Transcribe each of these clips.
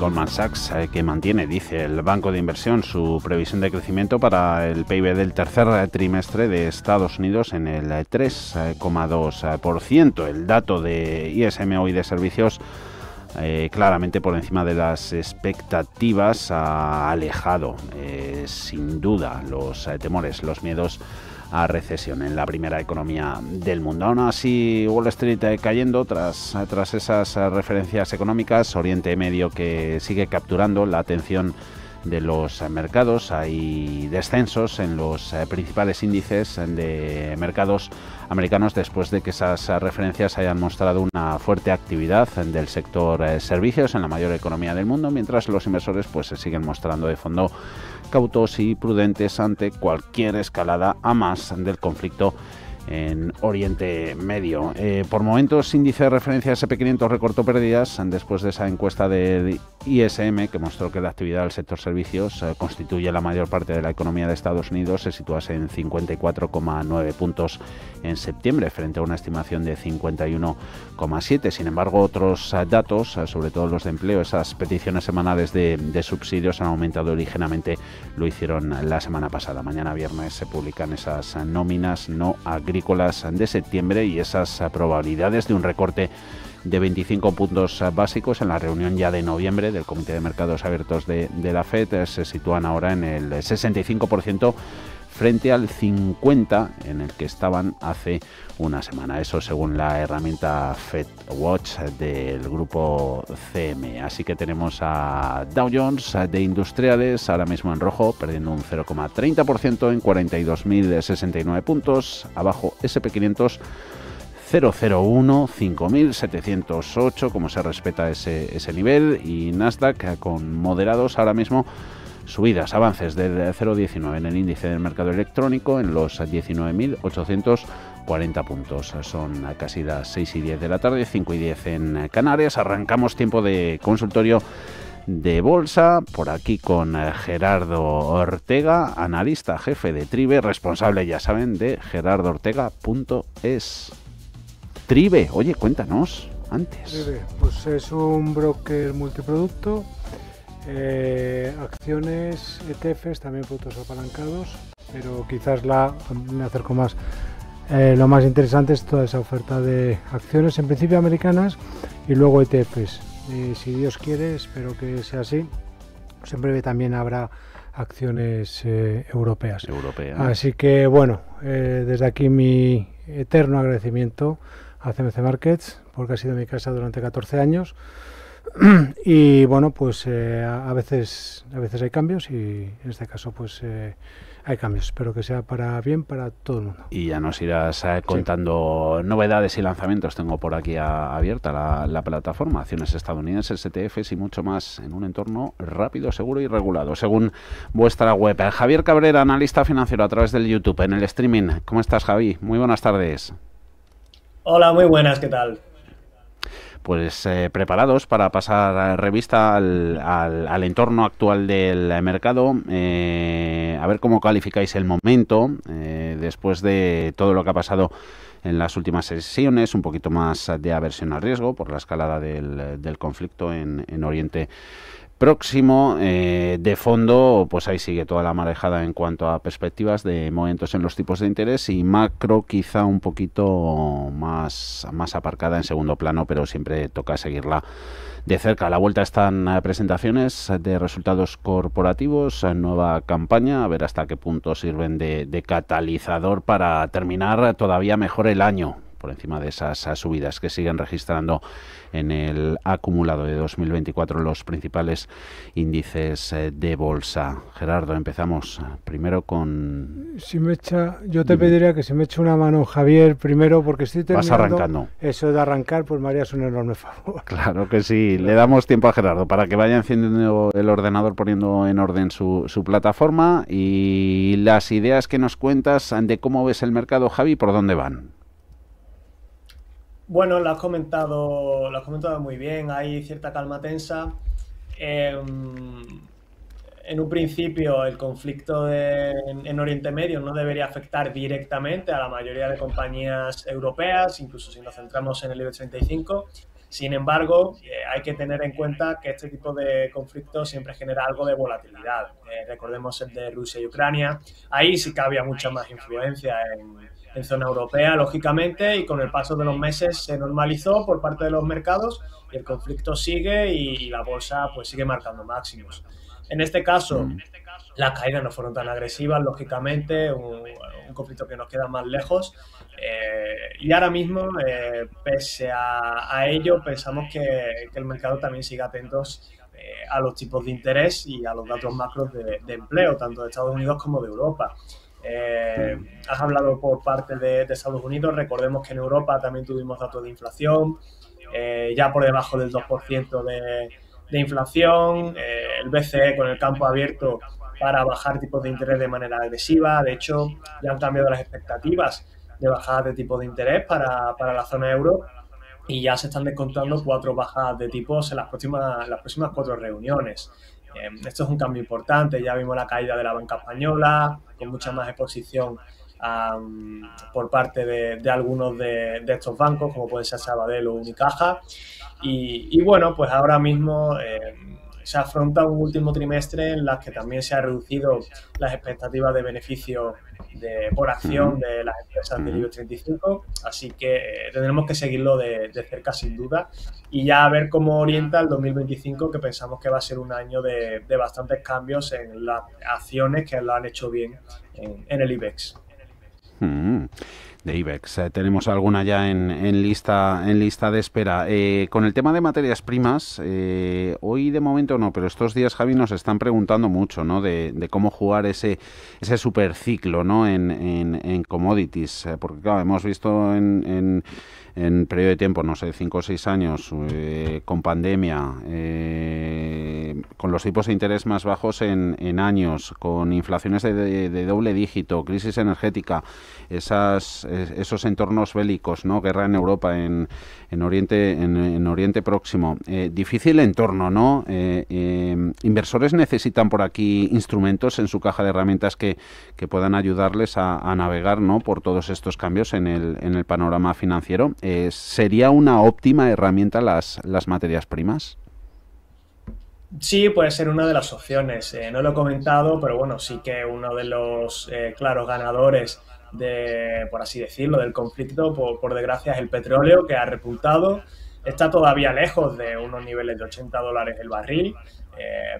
Goldman Sachs, que mantiene, dice el banco de inversión, su previsión de crecimiento para el PIB del tercer trimestre de Estados Unidos en el 3,2%. El dato de ISM hoy de servicios claramente por encima de las expectativas, ha alejado sin duda los temores, los miedos a recesión en la primera economía del mundo. Aún así, Wall Street cayendo tras esas referencias económicas. Oriente Medio que sigue capturando la atención de los mercados. Hay descensos en los principales índices de mercados americanos después de que esas referencias hayan mostrado una fuerte actividad del sector servicios en la mayor economía del mundo, mientras los inversores pues se siguen mostrando de fondo cautos y prudentes ante cualquier escalada a más del conflicto en Oriente Medio. Por momentos, índice de referencia SP500 recortó pérdidas después de esa encuesta del ISM que mostró que la actividad del sector servicios constituye la mayor parte de la economía de Estados Unidos. Se situase en 54,9 puntos en septiembre frente a una estimación de 51,7. Sin embargo, otros datos, sobre todo los de empleo, esas peticiones semanales de subsidios han aumentado ligeramente. Lo hicieron la semana pasada. Mañana viernes se publican esas nóminas no agrícolas de septiembre y esas probabilidades de un recorte de 25 puntos básicos en la reunión ya de noviembre del Comité de Mercados Abiertos de la FED se sitúan ahora en el 65% frente al 50% en el que estaban hace una semana. Eso según la herramienta Fed Watch del grupo CME. Así que tenemos a Dow Jones de industriales ahora mismo en rojo, perdiendo un 0,30% en 42.069 puntos. Abajo SP500 001, 5.708, como se respeta ese nivel. Y Nasdaq con moderados ahora mismo subidas, avances del 0,19 en el índice del mercado electrónico en los 19.840 puntos. Son casi las 6:10 de la tarde, 5:10 en Canarias. Arrancamos tiempo de consultorio de bolsa, por aquí con Gerardo Ortega, analista jefe de Tribe, responsable, ya saben, de gerardoortega.es. Tribe, oye, cuéntanos antes. Tribe, pues es un broker multiproducto. Acciones, ETFs, también productos apalancados, pero quizás me acerco más. Lo más interesante es toda esa oferta de acciones, en principio americanas, y luego ETFs. Si Dios quiere, espero que sea así. Pues en breve también habrá acciones europeas. Así que bueno, desde aquí mi eterno agradecimiento a CMC Markets, porque ha sido mi casa durante 14 años. Y bueno, pues a veces hay cambios y en este caso pues hay cambios. Espero que sea para bien para todo el mundo. Y ya nos irás contando novedades y lanzamientos. Tengo por aquí abierta la plataforma, acciones estadounidenses, ETFs y mucho más en un entorno rápido, seguro y regulado, según vuestra web. Javier Cabrera, analista financiero a través del YouTube, en el streaming. ¿Cómo estás, Javi? Muy buenas tardes. Hola, muy buenas, ¿qué tal? Pues preparados para pasar revista al entorno actual del mercado, a ver cómo calificáis el momento después de todo lo que ha pasado en las últimas sesiones, un poquito más de aversión al riesgo por la escalada del conflicto en Oriente Próximo. De fondo, pues ahí sigue toda la marejada en cuanto a perspectivas de movimientos en los tipos de interés y macro quizá un poquito más aparcada en segundo plano, pero siempre toca seguirla de cerca. A la vuelta están presentaciones de resultados corporativos, nueva campaña, a ver hasta qué punto sirven de catalizador para terminar todavía mejor el año, por encima de esas subidas que siguen registrando en el acumulado de 2024 los principales índices de bolsa. Gerardo, empezamos primero con... Yo te pediría que se me eche una mano, Javier, primero, porque estoy terminando. Vas arrancando. Eso de arrancar, pues me harías un enorme favor. Claro que sí. Le damos tiempo a Gerardo para que vaya encendiendo el ordenador, poniendo en orden su plataforma y las ideas que nos cuentas de cómo ves el mercado, Javi, ¿por dónde van? Bueno, lo has comentado muy bien, hay cierta calma tensa. En un principio, el conflicto en Oriente Medio no debería afectar directamente a la mayoría de compañías europeas, incluso si nos centramos en el IBEX 35. Sin embargo, hay que tener en cuenta que este tipo de conflictos siempre genera algo de volatilidad. Recordemos el de Rusia y Ucrania. Ahí sí que había mucha más influencia en zona europea, lógicamente, y con el paso de los meses se normalizó por parte de los mercados y el conflicto sigue y la bolsa pues sigue marcando máximos. En este caso, las caídas no fueron tan agresivas, lógicamente, un conflicto que nos queda más lejos. Y ahora mismo, pese a ello, pensamos que el mercado también sigue atentos a los tipos de interés y a los datos macros de empleo, tanto de Estados Unidos como de Europa. Has hablado por parte de Estados Unidos, recordemos que en Europa también tuvimos datos de inflación, ya por debajo del 2% de inflación, el BCE con el campo abierto para bajar tipos de interés de manera agresiva. De hecho, ya han cambiado las expectativas de bajadas de tipos de interés para la zona euro y ya se están descontando 4 bajadas de tipos en las próximas 4 reuniones. Esto es un cambio importante. Ya vimos la caída de la banca española, con mucha más exposición por parte de algunos de estos bancos, como puede ser Sabadell o Unicaja. Y bueno, pues ahora mismo se afronta un último trimestre en las que también se ha reducido las expectativas de beneficio por acción de las empresas del IBEX 35, así que tendremos que seguirlo de cerca sin duda y ya a ver cómo orienta el 2025, que pensamos que va a ser un año de bastantes cambios en las acciones que lo han hecho bien en el IBEX. De IBEX. Tenemos alguna ya en lista de espera. Con el tema de materias primas, hoy de momento no, pero estos días, Javi, nos están preguntando mucho, ¿no? De cómo jugar ese superciclo, ¿no? en commodities, porque claro, hemos visto en periodo de tiempo, no sé, 5 o 6 años, con pandemia, con los tipos de interés más bajos en años, con inflaciones de doble dígito, crisis energética, esos entornos bélicos, ¿no? Guerra en Europa, en Oriente Próximo. Difícil entorno, ¿no? Inversores necesitan por aquí instrumentos en su caja de herramientas que puedan ayudarles a navegar, ¿no? Por todos estos cambios en el panorama financiero. ¿Sería una óptima herramienta las materias primas? Sí, puede ser una de las opciones. No lo he comentado, pero bueno, sí que uno de los claros ganadores por así decirlo, del conflicto, por desgracia, es el petróleo, que ha repuntado. Está todavía lejos de unos niveles de $80 el barril,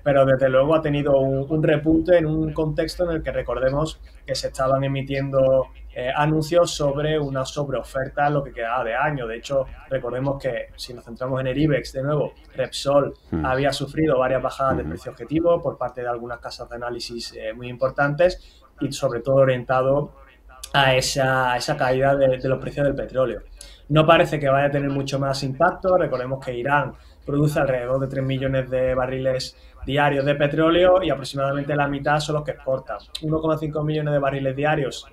pero desde luego ha tenido un repunte en un contexto en el que recordemos que se estaban emitiendo anuncios sobre una sobreoferta en lo que quedaba de año. De hecho, recordemos que si nos centramos en el IBEX, de nuevo, Repsol había sufrido varias bajadas de precio objetivo por parte de algunas casas de análisis muy importantes y sobre todo orientado a esa caída de los precios del petróleo. No parece que vaya a tener mucho más impacto. Recordemos que Irán produce alrededor de 3 millones de barriles diarios de petróleo y aproximadamente la mitad son los que exportan. 1,5 millones de barriles diarios,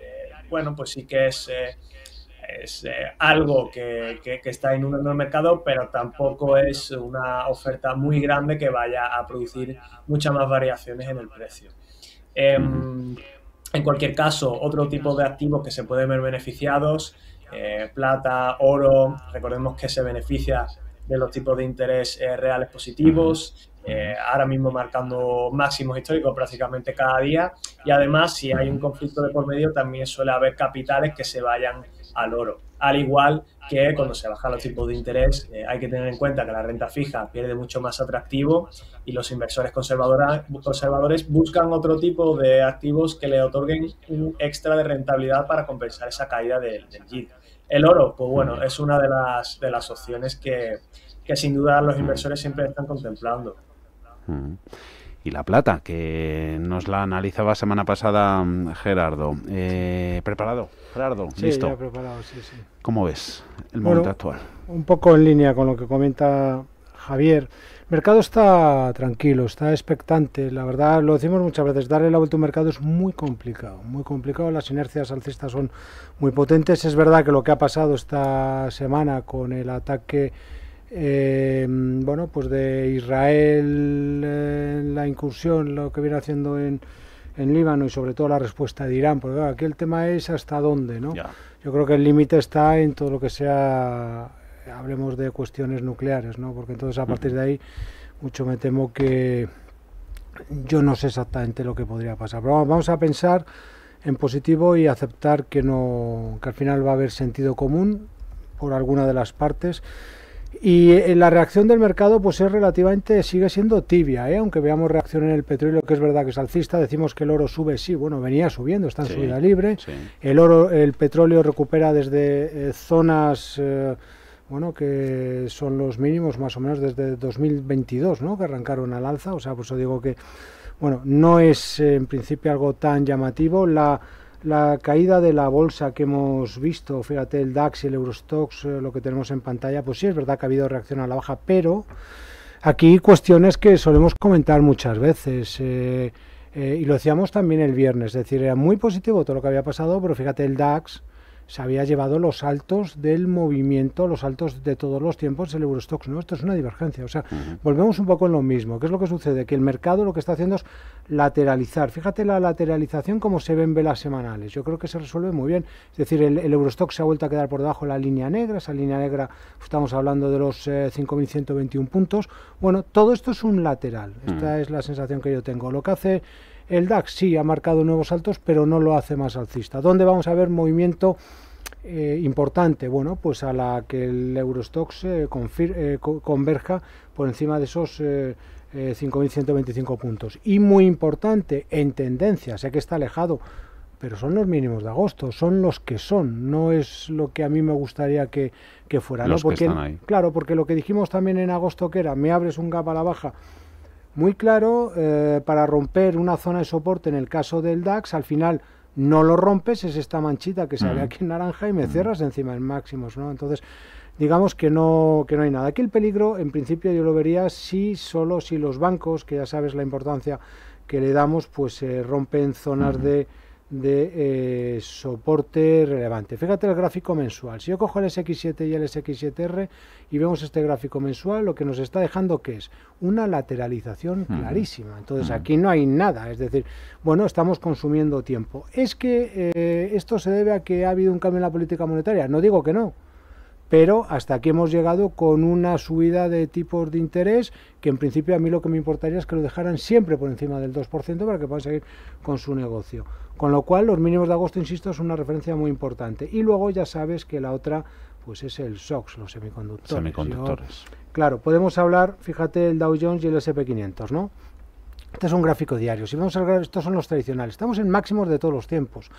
bueno, pues sí que es algo que está en un mercado, pero tampoco es una oferta muy grande que vaya a producir muchas más variaciones en el precio. En cualquier caso, otro tipo de activos que se pueden ver beneficiados, plata, oro, recordemos que se beneficia de los tipos de interés reales positivos, ahora mismo marcando máximos históricos prácticamente cada día, y además si hay un conflicto de por medio también suele haber capitales que se vayan al oro. Al igual que cuando se bajan los tipos de interés, hay que tener en cuenta que la renta fija pierde mucho más atractivo y los inversores conservadores buscan otro tipo de activos que le otorguen un extra de rentabilidad para compensar esa caída del yield. El oro, pues bueno, es una de las opciones que sin duda los inversores siempre están contemplando. Y la plata, que nos la analizaba semana pasada Gerardo. ¿Preparado, Gerardo? Sí, ¿Listo? ya preparado, sí. ¿Cómo ves el momento actual? Un poco en línea con lo que comenta Javier. El mercado está tranquilo, está expectante. La verdad, lo decimos muchas veces, darle la vuelta a un mercado es muy complicado. Las inercias alcistas son muy potentes. Es verdad que lo que ha pasado esta semana con el ataque pues de Israel, la incursión, lo que viene haciendo en Líbano y sobre todo la respuesta de Irán, porque aquí el tema es hasta dónde, ¿no? Ya. Yo creo que el límite está en todo lo que sea hablemos de cuestiones nucleares, ¿no? Porque entonces a partir de ahí mucho me temo que yo no sé exactamente lo que podría pasar. Pero vamos a pensar en positivo y aceptar que al final va a haber sentido común por alguna de las partes. Y la reacción del mercado pues es relativamente, sigue siendo tibia, aunque veamos reacción en el petróleo, que es verdad que es alcista. Decimos que el oro sube, sí, bueno, venía subiendo, está en subida libre. Sí. El petróleo recupera desde zonas bueno, que son los mínimos más o menos desde 2022, ¿no? Que arrancaron al alza. O sea, por eso digo que bueno, no es en principio algo tan llamativo. La caída de la bolsa que hemos visto, fíjate, el DAX y el Eurostoxx, lo que tenemos en pantalla, pues sí es verdad que ha habido reacción a la baja, pero aquí cuestiones que solemos comentar muchas veces, y lo decíamos también el viernes, es decir, era muy positivo todo lo que había pasado, pero fíjate, el DAX se había llevado los saltos del movimiento, los saltos de todos los tiempos, el Eurostoxx, ¿no? Esto es una divergencia, o sea, volvemos un poco en lo mismo. ¿Qué es lo que sucede? Que el mercado lo que está haciendo es lateralizar. Fíjate la lateralización como se ve en velas semanales, yo creo que se resuelve muy bien. Es decir, el Eurostoxx se ha vuelto a quedar por debajo de la línea negra, esa línea negra, estamos hablando de los 5.121 puntos. Bueno, todo esto es un lateral, esta es la sensación que yo tengo. Lo que hace el DAX sí ha marcado nuevos altos, pero no lo hace más alcista. ¿Dónde vamos a ver movimiento importante? Bueno, pues a la que el Eurostoxx converja por encima de esos 5.125 puntos. Y muy importante, en tendencia, sé que está alejado, pero son los mínimos de agosto, son los que son, no es lo que a mí me gustaría que fuera. Los ¿no? Porque, que están ahí. Claro, porque lo que dijimos también en agosto, que era, me abres un gap a la baja muy claro, para romper una zona de soporte en el caso del DAX, al final no lo rompes, es esta manchita que sale aquí en naranja y me cierras encima en máximos, ¿no? Entonces, digamos que no hay nada. Aquí el peligro, en principio, yo lo vería solo si los bancos, que ya sabes la importancia que le damos, pues rompen zonas de soporte relevante. Fíjate el gráfico mensual. Si yo cojo el SX7 y el SX7R y vemos este gráfico mensual, lo que nos está dejando que es una lateralización clarísima. Entonces aquí no hay nada, es decir, bueno, estamos consumiendo tiempo. ¿Es que esto se debe a que ha habido un cambio en la política monetaria? No digo que no, pero hasta aquí hemos llegado con una subida de tipos de interés que en principio a mí lo que me importaría es que lo dejaran siempre por encima del 2% para que puedan seguir con su negocio. Con lo cual los mínimos de agosto, insisto, es una referencia muy importante. Y luego ya sabes que la otra pues es el SOX, los semiconductores. Claro, podemos hablar, fíjate, el Dow Jones y el S&P 500, ¿no? Este es un gráfico diario. Si vemos estos son los tradicionales. Estamos en máximos de todos los tiempos.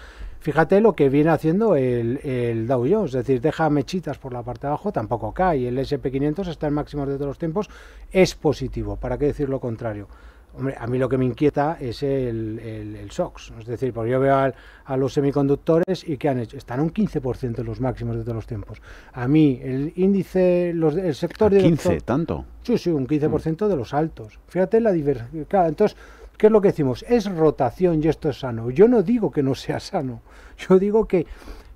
Fíjate lo que viene haciendo el Dow Jones, es decir, deja mechitas por la parte de abajo, tampoco cae. El S&P 500 está en máximos de todos los tiempos, es positivo. ¿Para qué decir lo contrario? Hombre, a mí lo que me inquieta es el SOX, es decir, porque yo veo a los semiconductores y ¿qué han hecho? Están un 15% en los máximos de todos los tiempos. A mí el índice, el sector... ¿15? Director, ¿tanto? Sí, un 15% de los altos. Fíjate la diversidad. Claro, entonces, ¿qué es lo que decimos? Es rotación y esto es sano. Yo no digo que no sea sano, yo digo que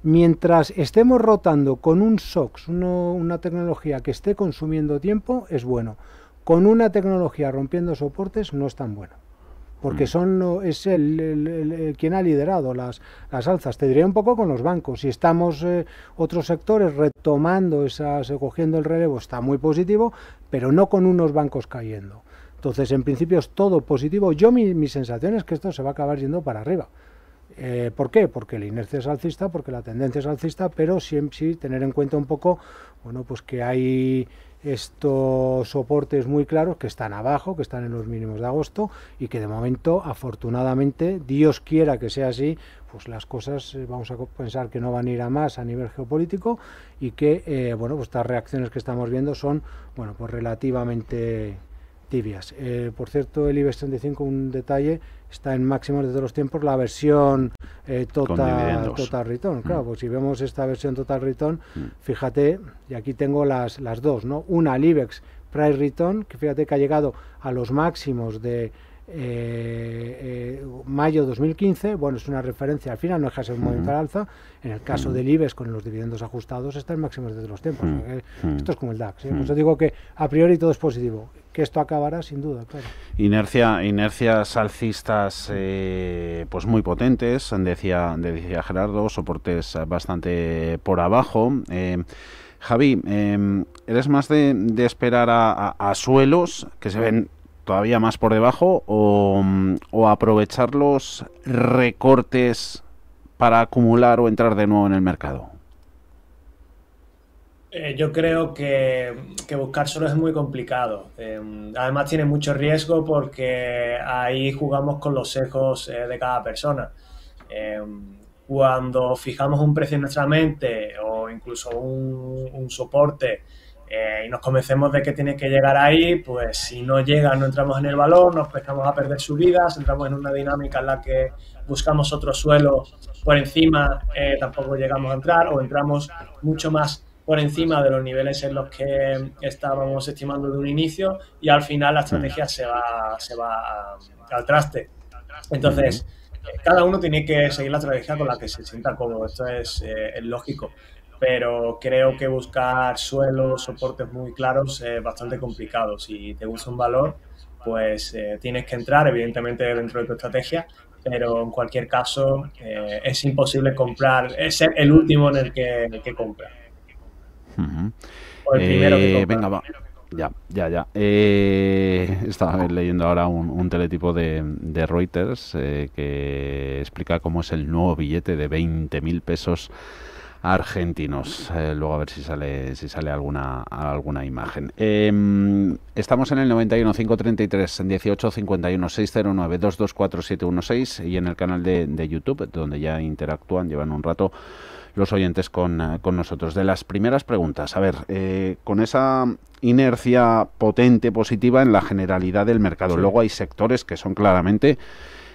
mientras estemos rotando con un SOX, una tecnología que esté consumiendo tiempo, es bueno. Con una tecnología rompiendo soportes no es tan bueno, porque es quien ha liderado las alzas. Te diré un poco con los bancos. Si estamos otros sectores retomando cogiendo el relevo, está muy positivo, pero no con unos bancos cayendo. Entonces, en principio es todo positivo. Mi sensación es que esto se va a acabar yendo para arriba. ¿Por qué? Porque la inercia es alcista, porque la tendencia es alcista, pero sí tener en cuenta un poco, bueno, pues que hay estos soportes muy claros que están abajo, que están en los mínimos de agosto y que de momento, afortunadamente, Dios quiera que sea así, pues las cosas vamos a pensar que no van a ir a más a nivel geopolítico y que, bueno, pues estas reacciones que estamos viendo son, bueno, pues relativamente tibias. Por cierto, el IBEX 35, un detalle, está en máximos de todos los tiempos, la versión Total Return. Claro, pues si vemos esta versión Total Return, fíjate, y aquí tengo las dos, ¿no? Una, el IBEX Price Return, que fíjate que ha llegado a los máximos de mayo 2015, bueno, es una referencia, al final no deja de ser un movimiento al alza. En el caso del IBEX, con los dividendos ajustados, está en máximos de todos los tiempos. Esto es como el DAX, pues yo digo que a priori todo es positivo, que esto acabará sin duda, claro. Inercias alcistas pues muy potentes, decía Gerardo, soportes bastante por abajo. Javi, ¿eres más de esperar a suelos que se ven todavía más por debajo o aprovechar los recortes para acumular o entrar de nuevo en el mercado? Yo creo que buscar solo es muy complicado. Además tiene mucho riesgo porque ahí jugamos con los sesgos de cada persona. Eh, Cuando fijamos un precio en nuestra mente o incluso un soporte y nos convencemos de que tiene que llegar ahí, pues si no llega no entramos en el valor, nos empezamos a perder subidas, entramos en una dinámica en la que buscamos otro suelo por encima, tampoco llegamos a entrar o entramos mucho más por encima de los niveles en los que estábamos estimando de un inicio y al final la estrategia se va al traste. Entonces, cada uno tiene que seguir la estrategia con la que se sienta cómodo, esto es lógico, pero creo que buscar suelos, soportes muy claros es bastante complicado. Si te gusta un valor, pues tienes que entrar, evidentemente, dentro de tu estrategia, pero en cualquier caso es imposible comprar, es ser el último en el que compra. O el primero que compra. Venga, va. Ya. Estaba leyendo ahora un teletipo de Reuters que explica cómo es el nuevo billete de 20.000 pesos argentinos. Luego a ver si sale alguna imagen. Estamos en el 91 533 18 51 609 224 716 y en el canal de YouTube, donde ya interactúan, llevan un rato los oyentes con nosotros. De las primeras preguntas, a ver, con esa inercia potente, positiva en la generalidad del mercado, luego hay sectores que son claramente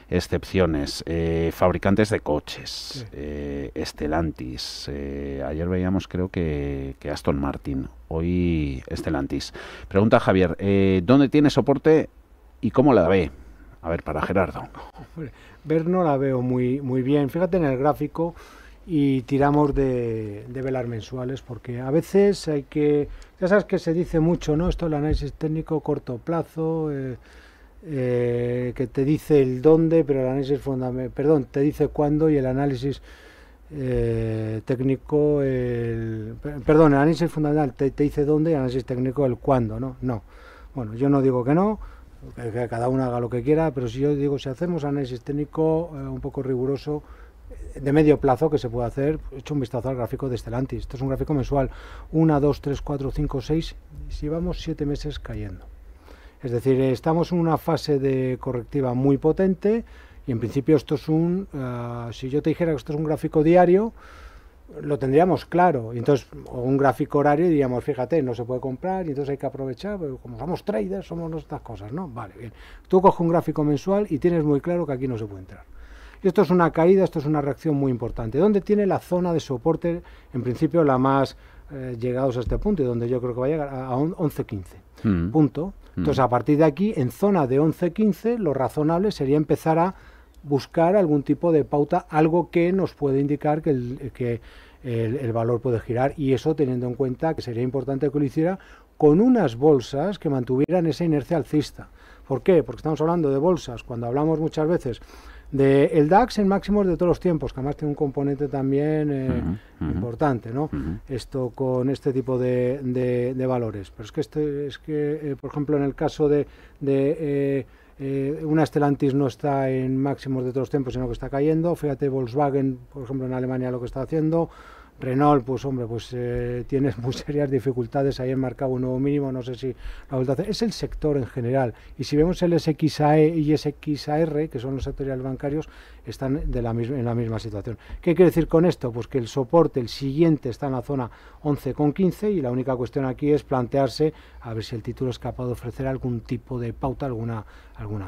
excepciones, fabricantes de coches, Stellantis, ayer veíamos creo que Aston Martin, hoy Stellantis. Pregunta Javier, ¿dónde tiene soporte y cómo la ve? A ver, para Gerardo. Ver no la veo muy bien, fíjate en el gráfico y tiramos de velas mensuales porque a veces hay que, ya sabes que se dice mucho, ¿no? Esto el análisis técnico corto plazo, que te dice el dónde, pero el análisis fundamental, te dice cuándo y el análisis técnico, el análisis fundamental te dice dónde y el análisis técnico el cuándo, ¿no? No. Bueno, yo no digo que no, que cada uno haga lo que quiera, pero si yo digo, si hacemos análisis técnico un poco riguroso, de medio plazo que se puede hacer, he hecho un vistazo al gráfico de Stellantis. Esto es un gráfico mensual, 1, 2, 3, 4, 5, 6, y llevamos 7 meses cayendo. Es decir, estamos en una fase de correctiva muy potente y en principio esto es si yo te dijera que esto es un gráfico diario, lo tendríamos claro. Y entonces, o un gráfico horario, diríamos, fíjate, no se puede comprar y entonces hay que aprovechar, pero como somos traders, somos nuestras cosas, ¿no? Vale, bien. Tú coges un gráfico mensual y tienes muy claro que aquí no se puede entrar. Y esto es una caída, esto es una reacción muy importante. ¿Dónde tiene la zona de soporte, en principio la más llegados a este punto y donde yo creo que va a llegar a 11.15? Punto. Entonces, a partir de aquí, en zona de 11.15, lo razonable sería empezar a buscar algún tipo de pauta, algo que nos puede indicar que el valor puede girar, y eso teniendo en cuenta que sería importante que lo hiciera con unas bolsas que mantuvieran esa inercia alcista. ¿Por qué? Porque estamos hablando de bolsas, cuando hablamos muchas veces del DAX en máximos de todos los tiempos, que además tiene un componente también importante, ¿no? Esto con este tipo de valores. Pero es que por ejemplo, en el caso de una Stellantis no está en máximos de todos los tiempos, sino que está cayendo. Fíjate, Volkswagen, por ejemplo, en Alemania lo que está haciendo. Renault, pues hombre, tienes muy serias dificultades. Ayer marcaba un nuevo mínimo, no sé si la vuelta a hacer. Es el sector en general. Y si vemos el SXAE y SXAR, que son los sectoriales bancarios, están en la misma situación. ¿Qué quiere decir con esto? Pues que el soporte, el siguiente, está en la zona 11,15 y la única cuestión aquí es plantearse a ver si el título es capaz de ofrecer algún tipo de pauta, alguna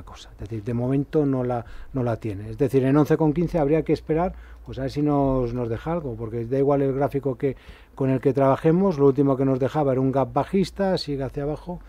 cosa. Es decir, de momento no la tiene. Es decir, en 11,15 habría que esperar, pues a ver si nos deja algo, porque da igual el gráfico con el que trabajemos, lo último que nos dejaba era un gap bajista, sigue hacia abajo,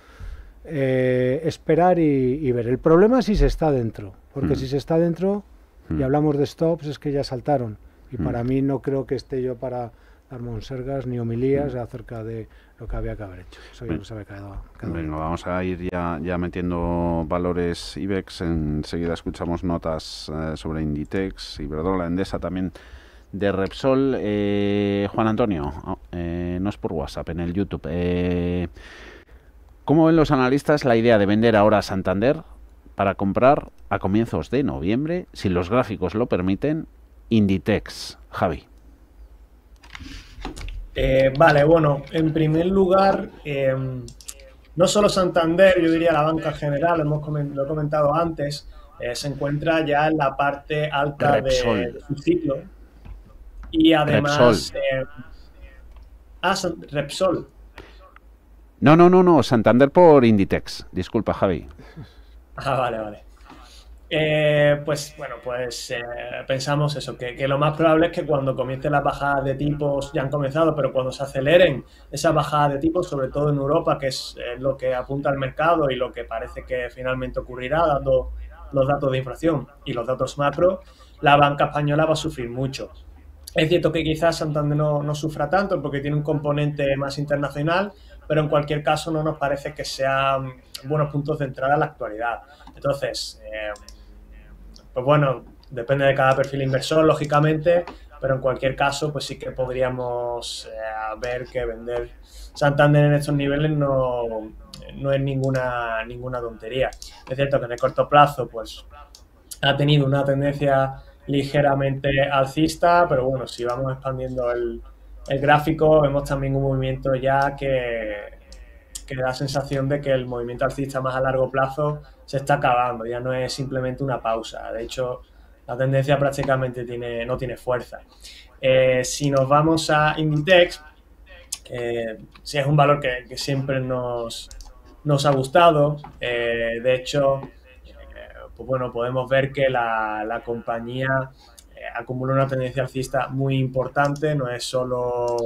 esperar y ver. El problema es si se está dentro, porque si se está dentro y hablamos de stops es que ya saltaron, y para mí no creo que esté yo para dar monsergas ni homilías acerca de lo que había que haber hecho. Eso ya se había quedado. Venga, vamos a ir ya metiendo valores IBEX. Enseguida escuchamos notas sobre Inditex, Iberdrola, Endesa también de Repsol. Juan Antonio, no es por WhatsApp, en el YouTube. ¿Cómo ven los analistas la idea de vender ahora a Santander para comprar a comienzos de noviembre, si los gráficos lo permiten, Inditex? Javi. Vale, bueno, en primer lugar, no solo Santander, yo diría la banca en general, lo he comentado antes, se encuentra ya en la parte alta de su ciclo. Y además... Repsol. No, Santander por Inditex. Disculpa, Javi. Vale. Pues pensamos eso, que lo más probable es que cuando comiencen las bajadas de tipos, ya han comenzado, pero cuando se aceleren esas bajadas de tipos, sobre todo en Europa, que es lo que apunta al mercado y lo que parece que finalmente ocurrirá, dando los datos de inflación y los datos macro, la banca española va a sufrir mucho. Es cierto que quizás Santander no sufra tanto porque tiene un componente más internacional, pero en cualquier caso no nos parece que sean buenos puntos de entrada en la actualidad. Entonces, pues bueno, depende de cada perfil inversor, lógicamente, pero en cualquier caso, pues sí que podríamos ver que vender Santander en estos niveles no es ninguna tontería. Es cierto que en el corto plazo, pues ha tenido una tendencia ligeramente alcista, pero bueno, si vamos expandiendo el gráfico, vemos también un movimiento ya que da la sensación de que el movimiento alcista más a largo plazo se está acabando, ya no es simplemente una pausa. De hecho, la tendencia prácticamente no tiene fuerza. Si nos vamos a Inditex, sí es un valor que siempre nos ha gustado. De hecho, pues bueno, podemos ver que la compañía acumula una tendencia alcista muy importante, no es solo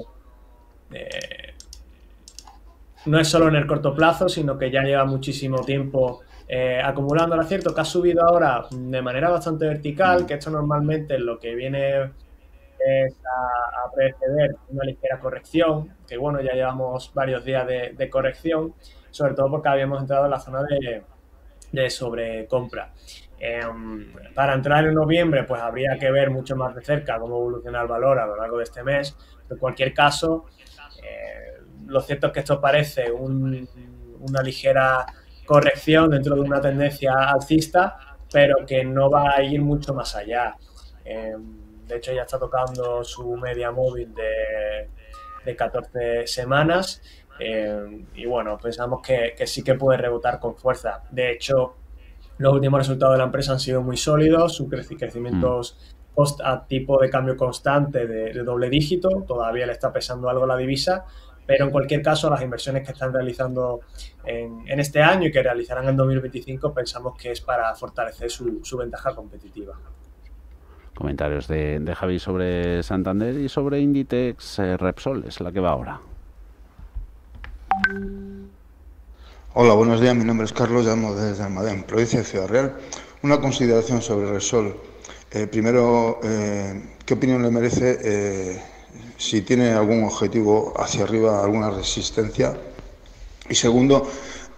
en el corto plazo, sino que ya lleva muchísimo tiempo acumulándola. Cierto que ha subido ahora de manera bastante vertical, que esto normalmente lo que viene es a preceder una ligera corrección, que bueno, ya llevamos varios días de corrección, sobre todo porque habíamos entrado en la zona de sobrecompra. Para entrar en noviembre, pues habría que ver mucho más de cerca cómo evoluciona el valor a lo largo de este mes. En cualquier caso, lo cierto es que esto parece una ligera corrección dentro de una tendencia alcista, pero que no va a ir mucho más allá. De hecho, ya está tocando su media móvil de 14 semanas. Y bueno, pensamos que sí que puede rebotar con fuerza. De hecho, los últimos resultados de la empresa han sido muy sólidos, sus crecimientos a tipo de cambio constante de doble dígito, todavía le está pesando algo la divisa, pero en cualquier caso las inversiones que están realizando en este año y que realizarán en 2025 pensamos que es para fortalecer su ventaja competitiva. Comentarios de Javi sobre Santander y sobre Inditex. Repsol es la que va ahora. Hola, buenos días, mi nombre es Carlos, llamo desde Almadén, provincia de Ciudad Real. Una consideración sobre Repsol. Primero, ¿qué opinión le merece si tiene algún objetivo hacia arriba, alguna resistencia? Y segundo,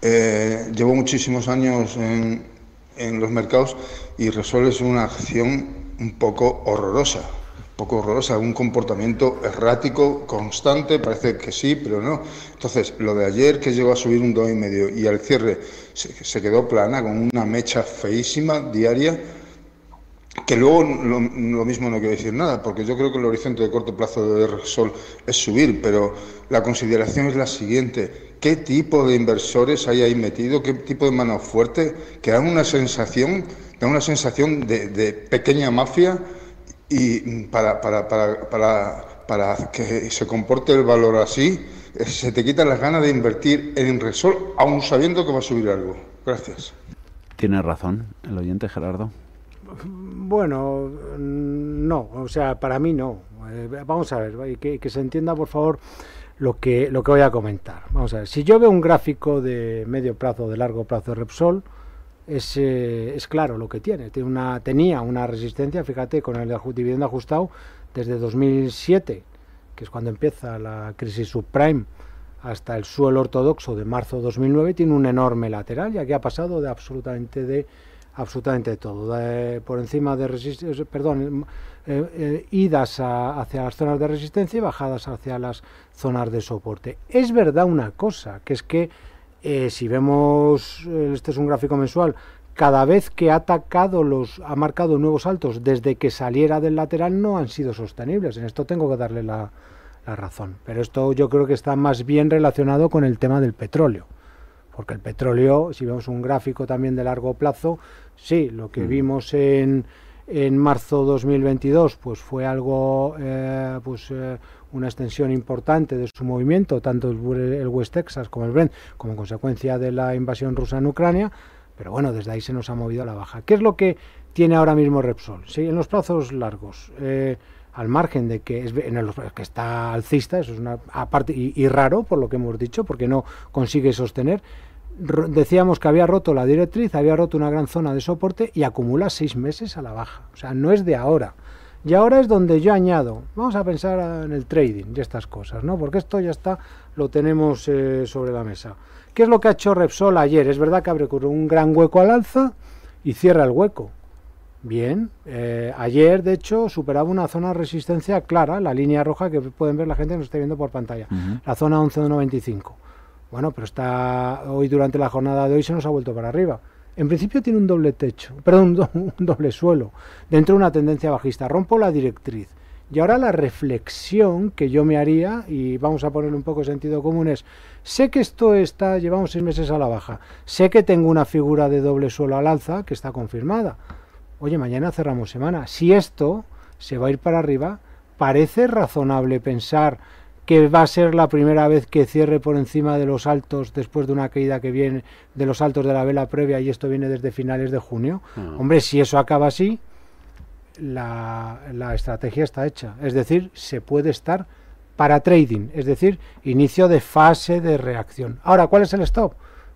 llevo muchísimos años en los mercados y Repsol es una acción un poco horrorosa, un comportamiento errático, constante, parece que sí, pero no. Entonces, lo de ayer, que llegó a subir un 2,5 y al cierre se quedó plana, con una mecha feísima diaria, que luego lo mismo no quiere decir nada, porque yo creo que el horizonte de corto plazo de Repsol es subir, pero la consideración es la siguiente: ¿qué tipo de inversores hay ahí metido? ¿Qué tipo de mano fuerte? Que dan una sensación de pequeña mafia. Y para que se comporte el valor así, se te quitan las ganas de invertir en Repsol, aun sabiendo que va a subir algo. Gracias. ¿Tiene razón el oyente, Gerardo? Bueno, no, o sea, para mí no. Vamos a ver, que se entienda, por favor, lo que voy a comentar. Vamos a ver, si yo veo un gráfico de medio plazo o de largo plazo de Repsol, es claro lo que tiene. Tenía una resistencia, fíjate, con el dividendo ajustado desde 2007, que es cuando empieza la crisis subprime, hasta el suelo ortodoxo de marzo de 2009, tiene un enorme lateral y aquí ha pasado absolutamente de absolutamente todo, por encima de idas hacia las zonas de resistencia y bajadas hacia las zonas de soporte. Es verdad una cosa, que es que si vemos, este es un gráfico mensual, cada vez que ha marcado nuevos altos desde que saliera del lateral no han sido sostenibles. En esto tengo que darle la razón, pero esto yo creo que está más bien relacionado con el tema del petróleo, porque el petróleo, si vemos un gráfico también de largo plazo, sí, lo que vimos en marzo 2022 pues fue algo, una extensión importante de su movimiento, tanto el West Texas como el Brent, como consecuencia de la invasión rusa en Ucrania, pero bueno, desde ahí se nos ha movido a la baja. ¿Qué es lo que tiene ahora mismo Repsol? Sí, en los plazos largos, al margen de que que está alcista, eso es una aparte y raro por lo que hemos dicho, porque no consigue sostener. Decíamos que había roto la directriz, había roto una gran zona de soporte y acumula 6 meses a la baja. O sea, no es de ahora. Y ahora es donde yo añado, vamos a pensar en el trading y estas cosas, ¿no? Porque esto ya está, lo tenemos sobre la mesa. ¿Qué es lo que ha hecho Repsol ayer? Es verdad que abre un gran hueco al alza y cierra el hueco. Bien, ayer de hecho superaba una zona de resistencia clara, la línea roja que pueden ver la gente que nos está viendo por pantalla, la zona 11.95. Bueno, pero hoy durante la jornada de hoy se nos ha vuelto para arriba. En principio tiene un doble techo, perdón, un doble suelo, dentro de una tendencia bajista. Rompo la directriz. Y ahora la reflexión que yo me haría, y vamos a poner un poco de sentido común, es, sé que llevamos 6 meses a la baja, sé que tengo una figura de doble suelo al alza que está confirmada. Oye, mañana cerramos semana. Si esto se va a ir para arriba, parece razonable pensar que va a ser la primera vez que cierre por encima de los altos después de una caída que viene de los altos de la vela previa, y esto viene desde finales de junio. Hombre, si eso acaba así, la estrategia está hecha. Es decir, se puede estar para trading, es decir, inicio de fase de reacción. Ahora, ¿cuál es el stop?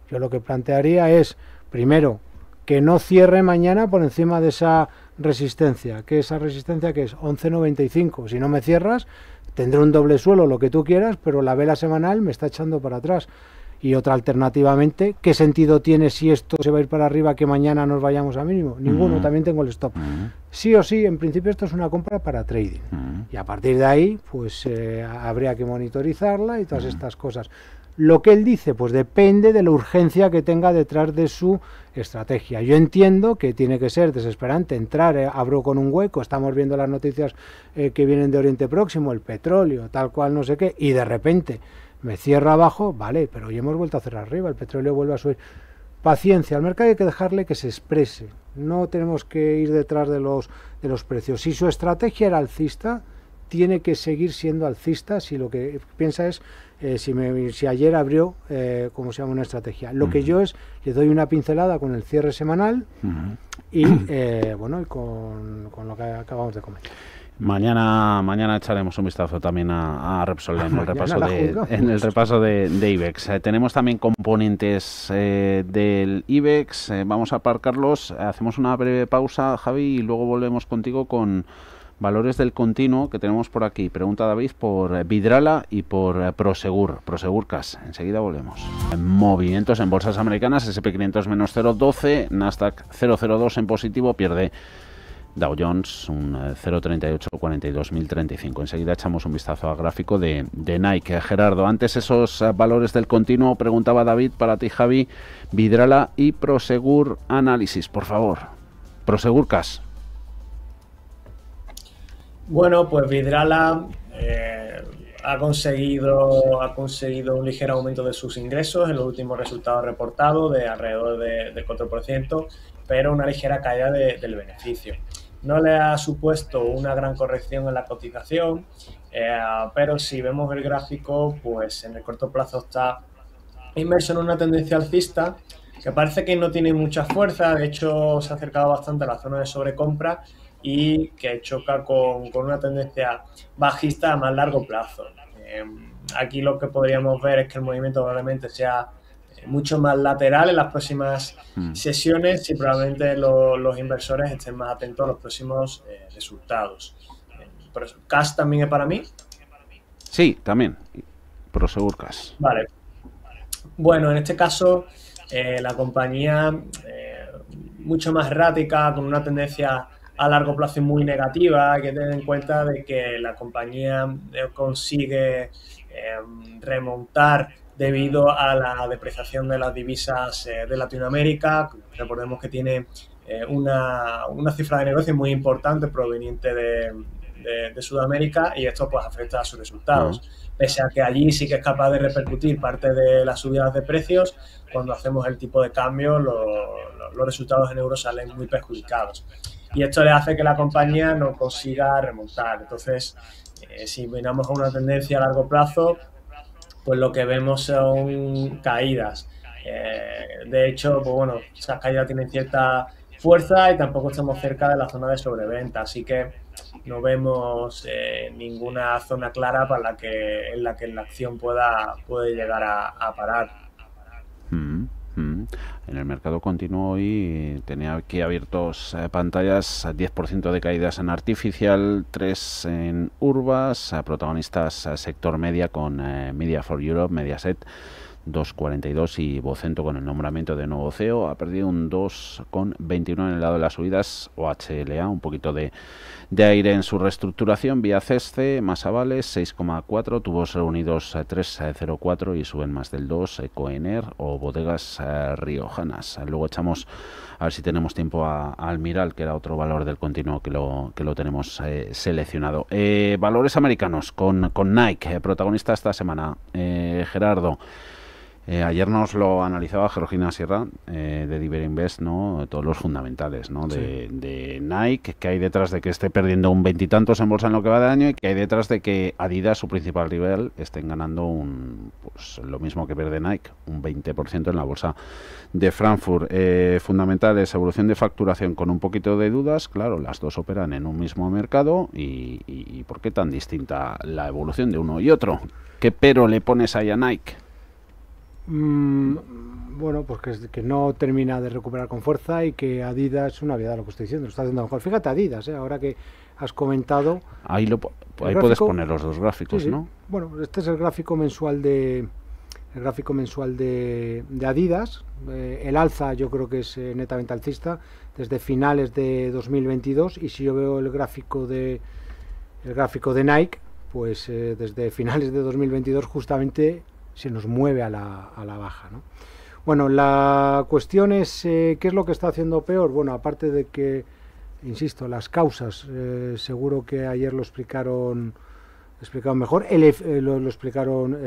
Yo lo que plantearía es, primero, que no cierre mañana por encima de esa resistencia. ¿Qué esa resistencia que es? 11.95. Si no me cierras, tendré un doble suelo, lo que tú quieras, pero la vela semanal me está echando para atrás. Y otra alternativamente, ¿qué sentido tiene si esto se va a ir para arriba que mañana nos vayamos a mínimo? Ninguno, también tengo el stop. Sí o sí, en principio esto es una compra para trading. Y a partir de ahí, pues habría que monitorizarla y todas estas cosas. Lo que él dice, pues depende de la urgencia que tenga detrás de su estrategia. Yo entiendo que tiene que ser desesperante entrar, abro con un hueco, estamos viendo las noticias que vienen de Oriente Próximo, el petróleo, tal cual, no sé qué, y de repente me cierra abajo, vale, pero hoy hemos vuelto a cerrar arriba, el petróleo vuelve a subir. Paciencia, al mercado hay que dejarle que se exprese, no tenemos que ir detrás de los precios. Si su estrategia era alcista, tiene que seguir siendo alcista si lo que piensa es si ayer abrió, como se llama, una estrategia. Lo que yo le doy una pincelada con el cierre semanal y bueno, y con lo que acabamos de comentar. Mañana echaremos un vistazo también a Repsol en el repaso de IBEX. Tenemos también componentes del IBEX. Vamos a aparcarlos. Hacemos una breve pausa, Javi, y luego volvemos contigo con valores del continuo que tenemos por aquí. Pregunta David por Vidrala y por Prosegur Cash. Enseguida volvemos. Movimientos en bolsas americanas. S&P 500 menos 0,12, Nasdaq 0,02 en positivo, pierde Dow Jones un 0,38, 42.035. Enseguida echamos un vistazo al gráfico de Nike. Gerardo, antes esos valores del continuo, preguntaba David para ti, Javi, Vidrala y Prosegur Análisis, por favor. Prosegur Cash. Bueno, pues Vidrala ha conseguido un ligero aumento de sus ingresos en los últimos resultados reportados de alrededor del 4%, pero una ligera caída del beneficio. No le ha supuesto una gran corrección en la cotización, pero si vemos el gráfico, pues en el corto plazo está inmerso en una tendencia alcista que parece que no tiene mucha fuerza. De hecho, se ha acercado bastante a la zona de sobrecompra y que choca con una tendencia bajista a más largo plazo. Aquí lo que podríamos ver es que el movimiento probablemente sea mucho más lateral en las próximas sesiones y probablemente los inversores estén más atentos a los próximos resultados. ¿Cash también es para mí? Sí, también. Prosegur Cash. Vale. Bueno, en este caso la compañía mucho más errática, con una tendencia a largo plazo muy negativa. Hay que tener en cuenta de que la compañía consigue remontar debido a la depreciación de las divisas de Latinoamérica. Recordemos que tiene una cifra de negocio muy importante proveniente de Sudamérica, y esto pues afecta a sus resultados. Pese a que allí sí que es capaz de repercutir parte de las subidas de precios, cuando hacemos el tipo de cambio los resultados en euros salen muy perjudicados. Y esto le hace que la compañía no consiga remontar. Entonces, si miramos a una tendencia a largo plazo, pues lo que vemos son caídas. De hecho, pues bueno, esas caídas tienen cierta fuerza y tampoco estamos cerca de la zona de sobreventa, así que no vemos ninguna zona clara en la que la acción puede llegar a parar. En el mercado continuo hoy tenía aquí abiertos pantallas, 10% de caídas en Artificial, 3 en Urbas, protagonistas sector media con Media for Europe, Mediaset 2,42 y Vocento con el nombramiento de nuevo CEO ha perdido un 2,21 en el lado de las subidas. OHLA un poquito de aire en su reestructuración. Vía Ceste, más avales 6,4, Tubos Reunidos 3,04 y suben más del 2, Ecoener o Bodegas Riojanas. Luego echamos a ver si tenemos tiempo a Almiral, que era otro valor del continuo que lo tenemos seleccionado. Valores americanos con Nike, protagonista esta semana. Gerardo, ayer nos lo analizaba Georgina Sierra de Diver Invest, ¿no? Todos los fundamentales, ¿no? De Nike, que hay detrás de que esté perdiendo un veintitantos en bolsa en lo que va de año, y que hay detrás de que Adidas, su principal rival, estén ganando pues lo mismo que pierde Nike, un 20% en la bolsa de Frankfurt. Fundamentales, evolución de facturación con un poquito de dudas. Claro, las dos operan en un mismo mercado, y ¿por qué tan distinta la evolución de uno y otro? ¿Qué pero le pones ahí a Nike? Bueno, pues que no termina de recuperar con fuerza, y que Adidas, es una obviedad lo que estoy diciendo, lo está haciendo mejor. Fíjate Adidas, ahora que has comentado. Ahí puedes poner los dos gráficos, sí, ¿no? Bueno, este es el gráfico mensual de Adidas. El alza yo creo que es netamente alcista desde finales de 2022, y si yo veo el gráfico de Nike, pues desde finales de 2022 justamente se nos mueve a la baja, ¿no? Bueno, la cuestión es ¿qué es lo que está haciendo peor? Bueno, aparte de que, insisto, las causas, seguro que ayer lo explicaron mejor, lo explicaron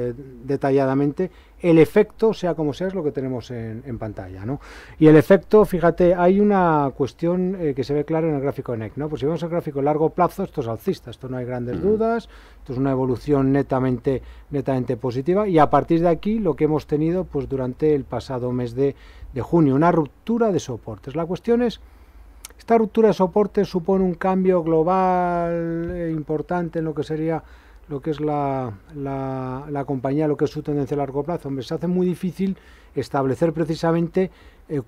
detalladamente. El efecto, sea como sea, es lo que tenemos en pantalla, ¿no? Y el efecto, fíjate, hay una cuestión que se ve clara en el gráfico de NEC, ¿no? Pues si vemos el gráfico a largo plazo, esto es alcista, esto no hay grandes dudas, esto es una evolución netamente positiva, y a partir de aquí lo que hemos tenido pues durante el pasado mes de junio, una ruptura de soportes. La cuestión es, esta ruptura de soportes supone un cambio global importante en lo que es la compañía, lo que es su tendencia a largo plazo. Hombre, se hace muy difícil establecer precisamente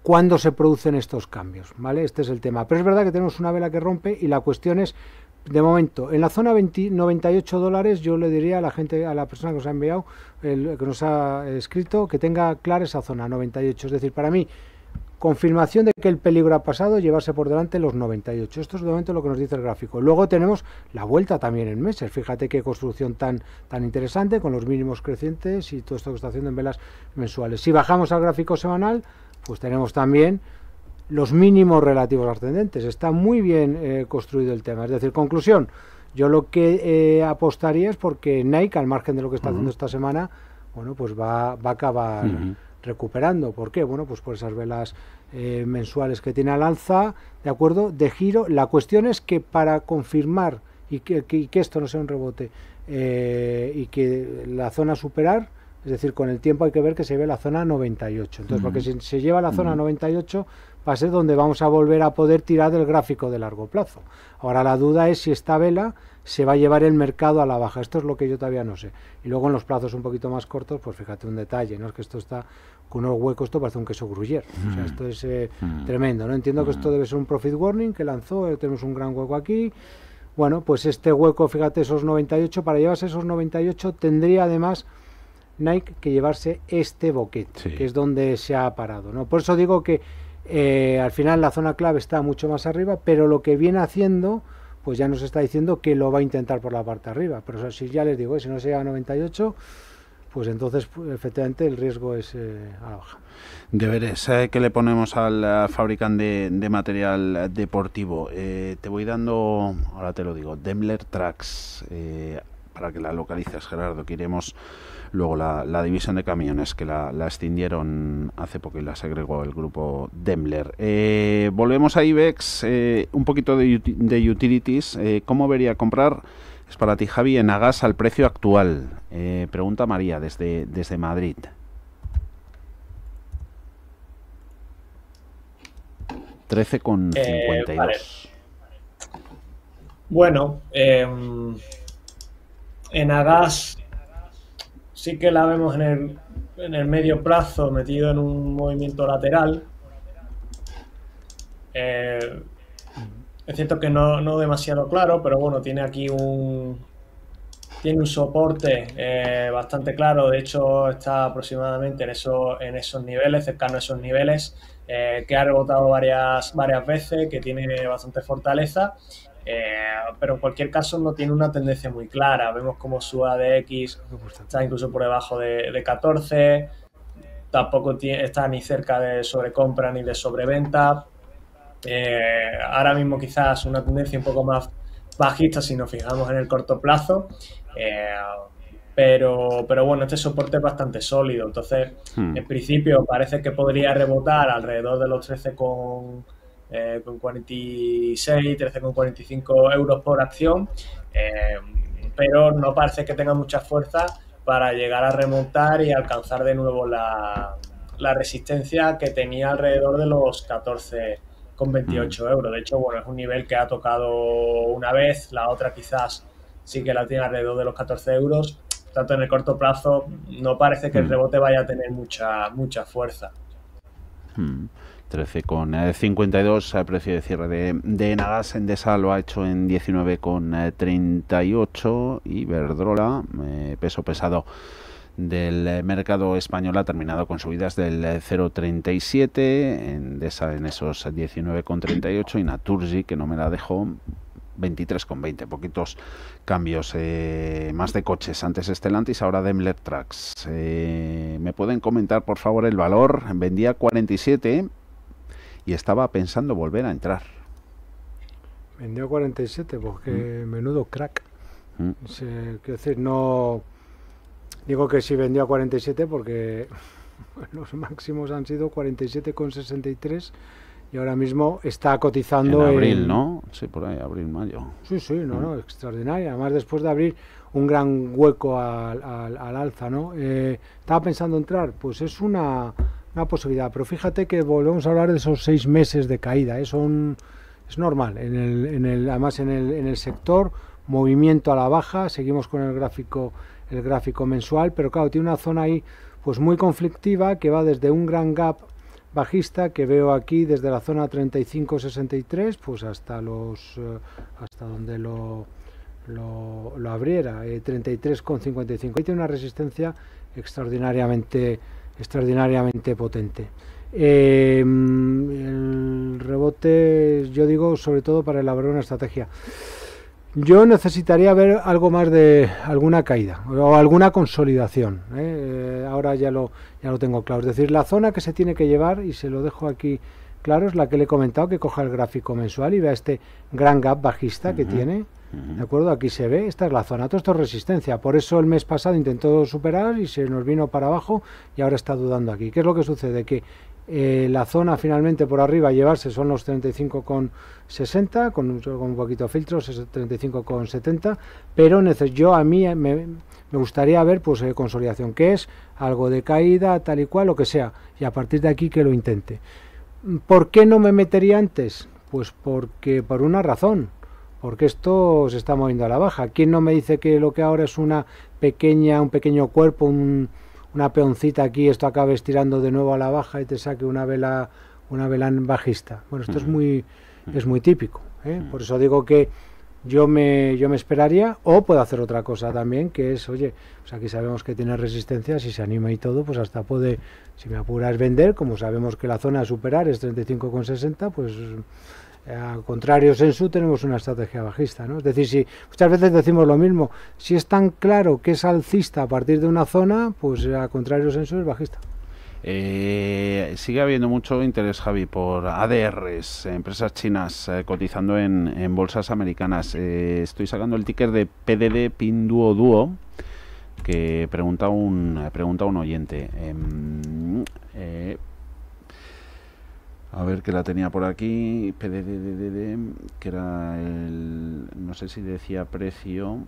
cuándo se producen estos cambios, ¿vale? Este es el tema. Pero es verdad que tenemos una vela que rompe, y la cuestión es, de momento, en la zona $98, yo le diría a la gente, a la persona que nos ha enviado, que nos ha escrito, que tenga clara esa zona 98. Es decir, para mí, confirmación de que el peligro ha pasado, llevarse por delante los 98. Esto es de momento lo que nos dice el gráfico. Luego tenemos la vuelta también en meses. Fíjate qué construcción tan interesante, con los mínimos crecientes y todo esto que está haciendo en velas mensuales. Si bajamos al gráfico semanal, pues tenemos también los mínimos relativos ascendentes. Está muy bien construido el tema. Es decir, conclusión, yo lo que apostaría es porque Nike, al margen de lo que está haciendo esta semana, bueno, pues va a acabar recuperando. ¿Por qué? Bueno, pues por esas velas mensuales que tiene al alza, ¿de acuerdo? De giro. La cuestión es que para confirmar y que esto no sea un rebote y que la zona a superar, es decir, con el tiempo hay que ver que se ve la zona 98. Entonces, porque si se lleva la zona 98, va a ser donde vamos a volver a poder tirar del gráfico de largo plazo. Ahora la duda es si esta vela se va a llevar el mercado a la baja. Esto es lo que yo todavía no sé. Y luego en los plazos un poquito más cortos, pues fíjate un detalle, ¿no? Es que esto está con unos huecos, esto parece un queso gruyère. O sea, esto es tremendo, ¿no? Entiendo que esto debe ser un profit warning que lanzó, tenemos un gran hueco aquí. Bueno, pues este hueco, fíjate, esos 98, para llevarse esos 98 tendría además Nike que llevarse este boquete, que es donde se ha parado, ¿no? Por eso digo que Al final la zona clave está mucho más arriba, pero lo que viene haciendo, pues ya nos está diciendo que lo va a intentar por la parte de arriba. Pero eso, si ya les digo, si no se llega a 98, pues entonces efectivamente el riesgo es a la baja. Deberes que le ponemos al fabricante de material deportivo. Te voy dando, ahora te lo digo, Daimler Trucks, para que la localices, Gerardo, que iremos luego la división de camiones, que la extendieron hace poco y la segregó el grupo Daimler. Volvemos a IBEX, un poquito de utilities. ¿Cómo vería comprar? Es para ti, Javi, Enagás al precio actual. Pregunta María desde Madrid. $13,52. Vale. Bueno, Enagás sí que la vemos en el medio plazo metido en un movimiento lateral. Es cierto que no demasiado claro, pero bueno, tiene aquí un soporte bastante claro. De hecho, está aproximadamente en esos niveles, cercano a esos niveles, que ha rebotado varias veces, que tiene bastante fortaleza, pero en cualquier caso no tiene una tendencia muy clara. Vemos como su ADX está incluso por debajo de 14, tampoco está ni cerca de sobrecompra ni de sobreventa. Ahora mismo quizás una tendencia un poco más bajista si nos fijamos en el corto plazo, pero bueno, este soporte es bastante sólido. Entonces, en principio parece que podría rebotar alrededor de los 13,46, 13,45 euros por acción, pero no parece que tenga mucha fuerza para llegar a remontar y alcanzar de nuevo la resistencia que tenía alrededor de los 14,28 euros. De hecho, bueno, es un nivel que ha tocado una vez, la otra quizás sí que la tiene alrededor de los 14 euros. Tanto en el corto plazo no parece que el rebote vaya a tener mucha fuerza. 13,52 al precio de cierre de Enagás. Endesa lo ha hecho en 19,38 y Iberdrola, peso pesado del mercado español, ha terminado con subidas del 0,37, Endesa en esos 19,38 y Naturgy, que no me la dejó, 23,20, poquitos cambios, más de coches. Antes Stellantis, ahora Daimler Trucks. ¿Me pueden comentar por favor el valor? Vendía 47 y estaba pensando volver a entrar. Vendió 47 porque menudo crack. Quiero decir, no digo que sí vendió a 47 porque los máximos han sido 47,63 y ahora mismo está cotizando en abril, ¿no? Sí, por ahí, abril, mayo. Sí, no, extraordinaria. Además, después de abrir un gran hueco al alza, ¿no? Estaba pensando entrar, pues es una posibilidad, pero fíjate que volvemos a hablar de esos 6 meses de caída, es normal. Además, en el sector, movimiento a la baja, seguimos con el gráfico mensual, pero claro, tiene una zona ahí pues muy conflictiva que va desde un gran gap bajista que veo aquí desde la zona 35,63 pues hasta donde lo abriera, 33,55. Ahí tiene una resistencia extraordinariamente potente. El rebote, yo digo, sobre todo para elaborar una estrategia. Yo necesitaría ver algo más de alguna caída o alguna consolidación. Ahora ya lo tengo claro. Es decir, la zona que se tiene que llevar, y se lo dejo aquí claro, es la que le he comentado, que coja el gráfico mensual y vea este gran gap bajista que tiene. ¿De acuerdo? Aquí se ve, esta es la zona, todo esto es resistencia. Por eso el mes pasado intentó superar y se nos vino para abajo y ahora está dudando aquí. ¿Qué es lo que sucede? Que la zona finalmente por arriba a llevarse son los 35,60 con un poquito de filtros, es 35,70, pero a mí me gustaría ver pues consolidación, que es algo de caída, tal y cual, lo que sea, y a partir de aquí que lo intente. ¿Por qué no me metería antes? Pues porque por una razón, porque esto se está moviendo a la baja. ¿Quién no me dice que lo que ahora es un pequeño cuerpo, una peoncita aquí, esto acaba estirando de nuevo a la baja y te saque una vela bajista? Bueno, esto es muy típico, ¿eh? Por eso digo que yo me esperaría, o puedo hacer otra cosa también, que es, oye, pues aquí sabemos que tiene resistencia, si se anima y todo, pues hasta puede, si me apuras, vender, como sabemos que la zona a superar es 35,60, pues al contrario sensu tenemos una estrategia bajista, ¿no? Es decir, si muchas veces decimos lo mismo, si es tan claro que es alcista a partir de una zona, pues al contrario sensu es bajista. Sigue habiendo mucho interés, Javi, por ADRs, empresas chinas cotizando en bolsas americanas. Estoy sacando el ticker de PDD Pinduoduo, que pregunta un oyente. A ver, que la tenía por aquí, PDD, que era el, no sé si decía precio,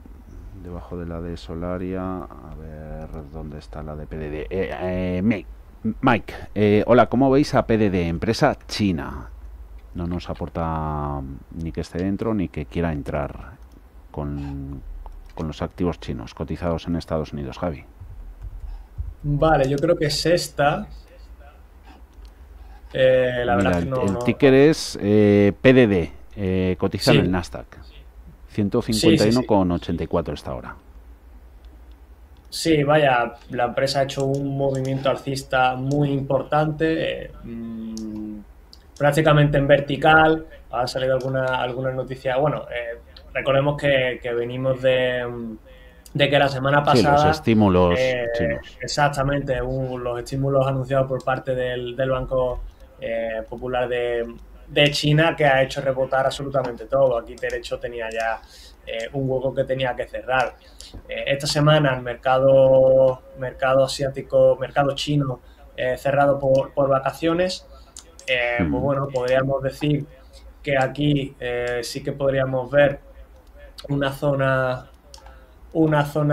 debajo de la de Solaria. A ver, ¿dónde está la de PDD? Mike, hola, ¿cómo veis a PDD, empresa china? No nos aporta ni que esté dentro ni que quiera entrar con los activos chinos cotizados en Estados Unidos, Javi. Vale, yo creo que es esta. La verdad Mira, que el ticker es PDD, cotiza en el Nasdaq. 151,84 está ahora. Sí, vaya, la empresa ha hecho un movimiento alcista muy importante, prácticamente en vertical. Ha salido alguna noticia. Bueno, recordemos que venimos de que la semana pasada... Sí, los estímulos chinos. Exactamente, los estímulos anunciados por parte del Banco Popular de China, que ha hecho rebotar absolutamente todo. Aquí derecho tenía ya un hueco que tenía que cerrar. Esta semana el mercado asiático, mercado chino, cerrado por vacaciones. Pues bueno, podríamos decir que aquí sí que podríamos ver una zona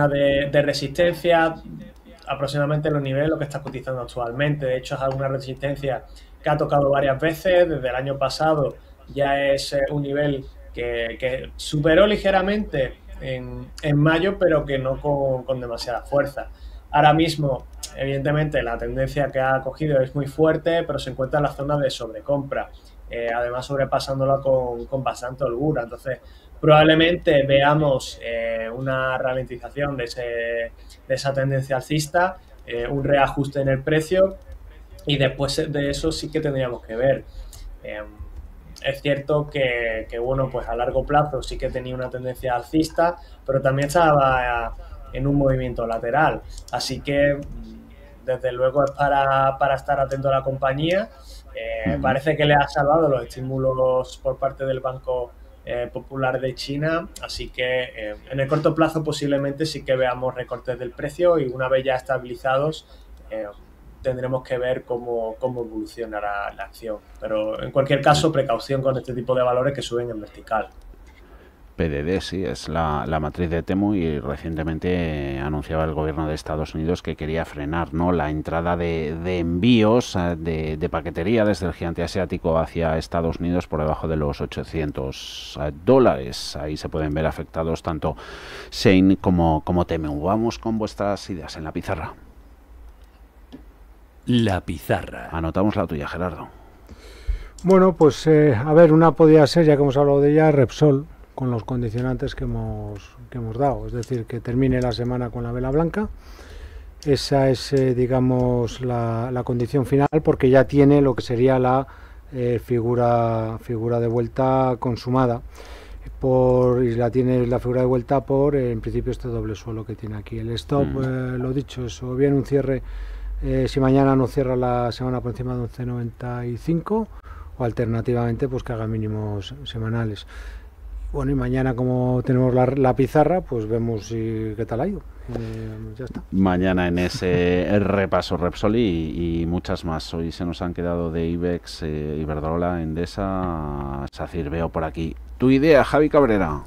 de resistencia, aproximadamente los niveles lo que está cotizando actualmente. De hecho, es alguna resistencia que ha tocado varias veces desde el año pasado. Ya es un nivel que superó ligeramente en mayo, pero que no con demasiada fuerza. Ahora mismo, evidentemente, la tendencia que ha cogido es muy fuerte, pero se encuentra en la zona de sobrecompra, además sobrepasándola con bastante holgura. Entonces, probablemente veamos una ralentización de esa tendencia alcista, un reajuste en el precio, y después de eso sí que tendríamos que ver. Es cierto que bueno, pues a largo plazo sí que tenía una tendencia alcista, pero también estaba en un movimiento lateral. Así que, desde luego, es para estar atento a la compañía. Parece que le ha salvado los estímulos por parte del Banco Popular de China, así que en el corto plazo posiblemente sí que veamos recortes del precio, y una vez ya estabilizados tendremos que ver cómo evolucionará la acción. Pero en cualquier caso, precaución con este tipo de valores que suben en vertical. PDD, sí, es la matriz de Temu, y recientemente anunciaba el gobierno de Estados Unidos que quería frenar, ¿no?, la entrada de envíos de paquetería desde el gigante asiático hacia Estados Unidos por debajo de los $800. Ahí se pueden ver afectados tanto Shein como Temu. Vamos con vuestras ideas en la pizarra. La pizarra. Anotamos la tuya, Gerardo. Bueno, pues a ver, una podría ser, ya que hemos hablado de ella, Repsol, con los condicionantes que hemos dado, es decir, que termine la semana con la vela blanca. Esa es, digamos, la condición final, porque ya tiene lo que sería la figura de vuelta consumada, y la tiene la figura de vuelta por, en principio, este doble suelo que tiene aquí. El stop, lo dicho, eso, bien un cierre, si mañana no cierra la semana por encima de 11,95, o alternativamente pues que haga mínimos semanales. Bueno, y mañana, como tenemos la pizarra, pues vemos qué tal ha ido. Ya está. Mañana en ese repaso Repsol y muchas más. Hoy se nos han quedado de IBEX, Iberdrola, Endesa, SACIR, veo por aquí. ¿Tu idea, Javi Cabrera?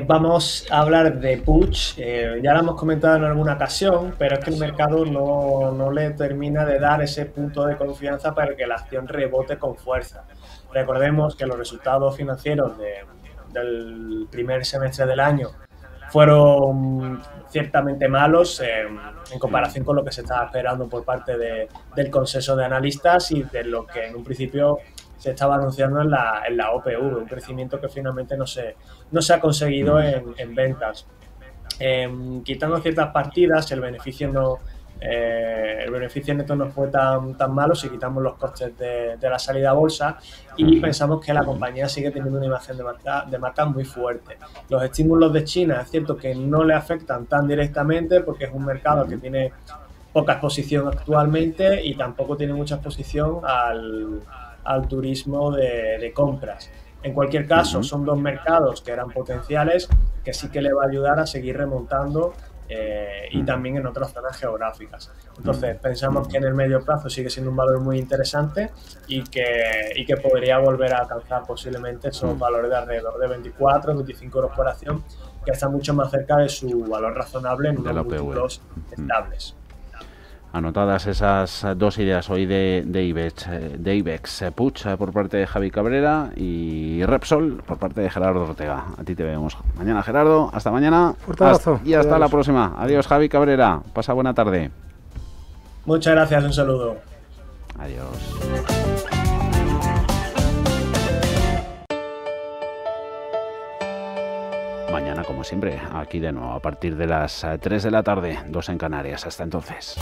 Vamos a hablar de Puig. Ya lo hemos comentado en alguna ocasión, pero es que el mercado no le termina de dar ese punto de confianza para que la acción rebote con fuerza. Recordemos que los resultados financieros del primer semestre del año fueron ciertamente malos en comparación con lo que se estaba esperando por parte del consenso de analistas, y de lo que en un principio se estaba anunciando en la OPV, un crecimiento que finalmente no se ha conseguido en ventas. Quitando ciertas partidas, el beneficio neto no fue tan malo si quitamos los costes de la salida a bolsa, y pensamos que la compañía sigue teniendo una imagen de marca muy fuerte. Los estímulos de China es cierto que no le afectan tan directamente porque es un mercado que tiene poca exposición actualmente y tampoco tiene mucha exposición al turismo de compras. En cualquier caso, son dos mercados que eran potenciales, que sí que le va a ayudar a seguir remontando y también en otras zonas geográficas. Entonces, pensamos que en el medio plazo sigue siendo un valor muy interesante y que podría volver a alcanzar posiblemente esos valores de alrededor de 24, 25 euros por acción, que está mucho más cerca de su valor razonable en unos múltiplos estables. Anotadas esas dos ideas hoy de IBEX, Puig por parte de Javi Cabrera y Repsol por parte de Gerardo Ortega. A ti te vemos mañana, Gerardo. Hasta mañana. Fuerte abrazo. Y hasta la próxima. Adiós, Javi Cabrera. Pasa buena tarde. Muchas gracias. Un saludo. Adiós. Mañana, como siempre, aquí de nuevo a partir de las 3 de la tarde, 2 en Canarias. Hasta entonces.